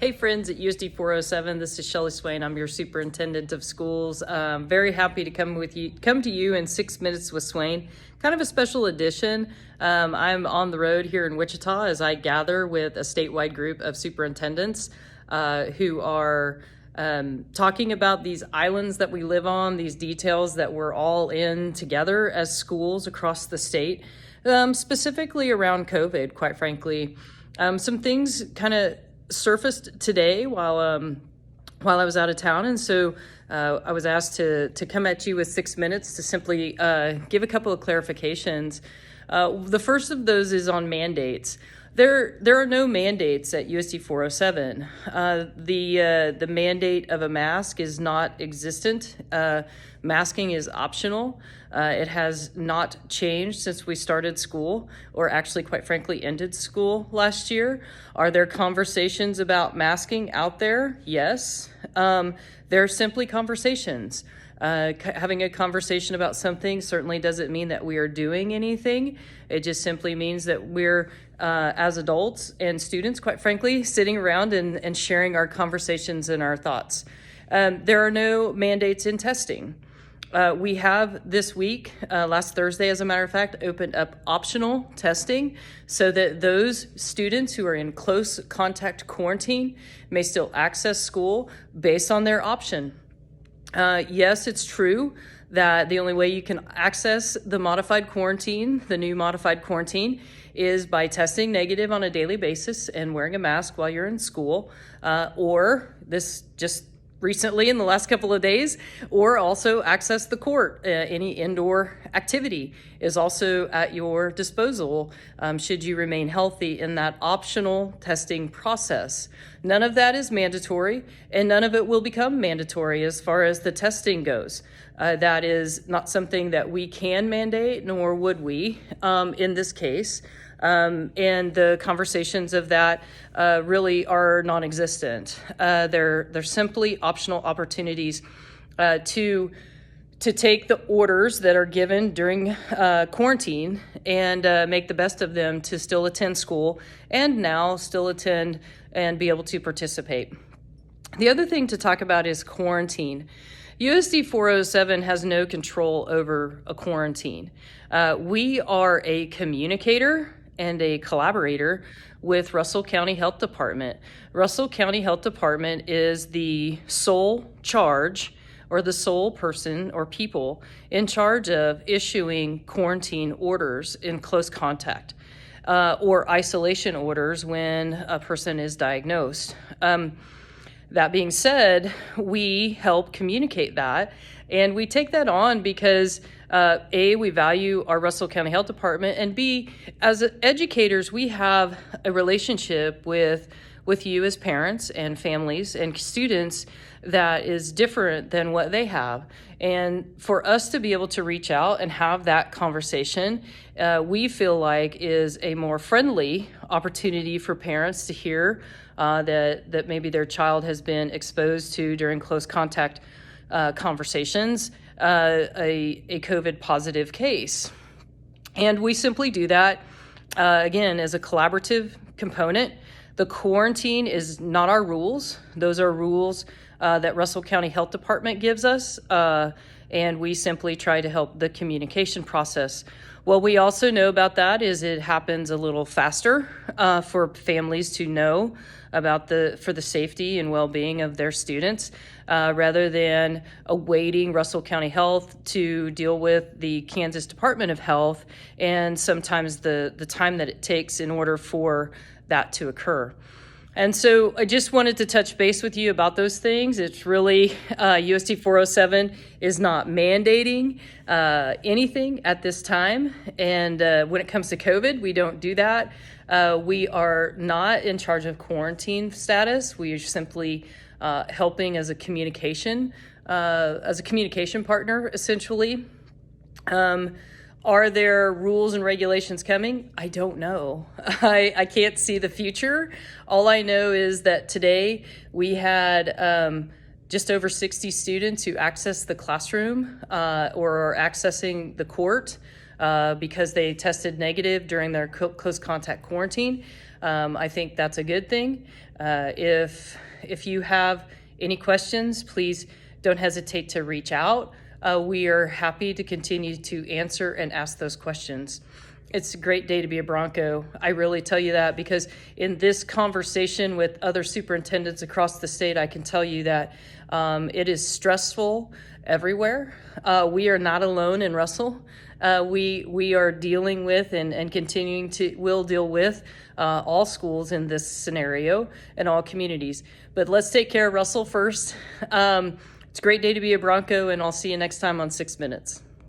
Hey friends at USD 407, this is Shelley Swayne. I'm your superintendent of schools. Very happy to come to you in 6 minutes with Swayne. Kind of a special edition. I'm on the road here in Wichita as I gather with a statewide group of superintendents who are talking about these islands that we live on, these details that we're all in together as schools across the state, specifically around COVID, quite frankly. Some things kind of surfaced today while I was out of town, and so I was asked to come at you with 6 minutes to simply give a couple of clarifications. The first of those is on mandates. There are no mandates at USD 407. The mandate of a mask is not existent. Masking is optional. It has not changed since we started school, or actually, quite frankly, ended school last year. Are there conversations about masking out there? Yes. They're simply conversations. Having a conversation about something certainly doesn't mean that we are doing anything. It just simply means that we're, as adults and students, quite frankly, sitting around and sharing our conversations and our thoughts. There are no mandates in testing. We have this week, last Thursday, as a matter of fact, opened up optional testing so that those students who are in close contact quarantine may still access school based on their option. Yes, it's true that the only way you can access the modified quarantine, the new modified quarantine, is by testing negative on a daily basis and wearing a mask while you're in school, or this just recently in the last couple of days, or also access the court. Any indoor activity is also at your disposal should you remain healthy in that optional testing process. None of that is mandatory, and none of it will become mandatory as far as the testing goes. That is not something that we can mandate, nor would we in this case. And the conversations of that really are non-existent. They're simply optional opportunities to take the orders that are given during quarantine and make the best of them to still attend school and now still attend and be able to participate. The other thing to talk about is quarantine. USD 407 has no control over a quarantine. We are a communicator and a collaborator with Russell County Health Department. Russell County Health Department is the sole charge or the sole person or people in charge of issuing quarantine orders in close contact or isolation orders when a person is diagnosed. That being said, we help communicate that, and we take that on because A, we value our Russell County Health Department, and B, as educators, we have a relationship with you as parents and families and students that is different than what they have. And for us to be able to reach out and have that conversation, we feel like is a more friendly opportunity for parents to hear that maybe their child has been exposed to during close contact conversations, a COVID positive case. And we simply do that, again, as a collaborative component. The quarantine is not our rules. Those are rules that Russell County Health Department gives us, and we simply try to help the communication process. What we also know about that is it happens a little faster for families to know about for the safety and well-being of their students, rather than awaiting Russell County Health to deal with the Kansas Department of Health, and sometimes the time that it takes in order for that to occur. And so I just wanted to touch base with you about those things. It's really, USD 407 is not mandating anything at this time. And when it comes to COVID, we don't do that. We are not in charge of quarantine status. We are simply helping as a communication partner, essentially. Are there rules and regulations coming? I don't know. I can't see the future. All I know is that today we had just over 60 students who accessed the classroom or are accessing the court because they tested negative during their close contact quarantine. I think that's a good thing. If you have any questions, please don't hesitate to reach out. We are happy to continue to answer and ask those questions. It's a great day to be a Bronco. I really tell you that because in this conversation with other superintendents across the state, I can tell you that it is stressful everywhere. We are not alone in Russell. We are dealing with and continuing to will deal with all schools in this scenario and all communities. But let's take care of Russell first. It's a great day to be a Bronco, and I'll see you next time on 6 Minutes.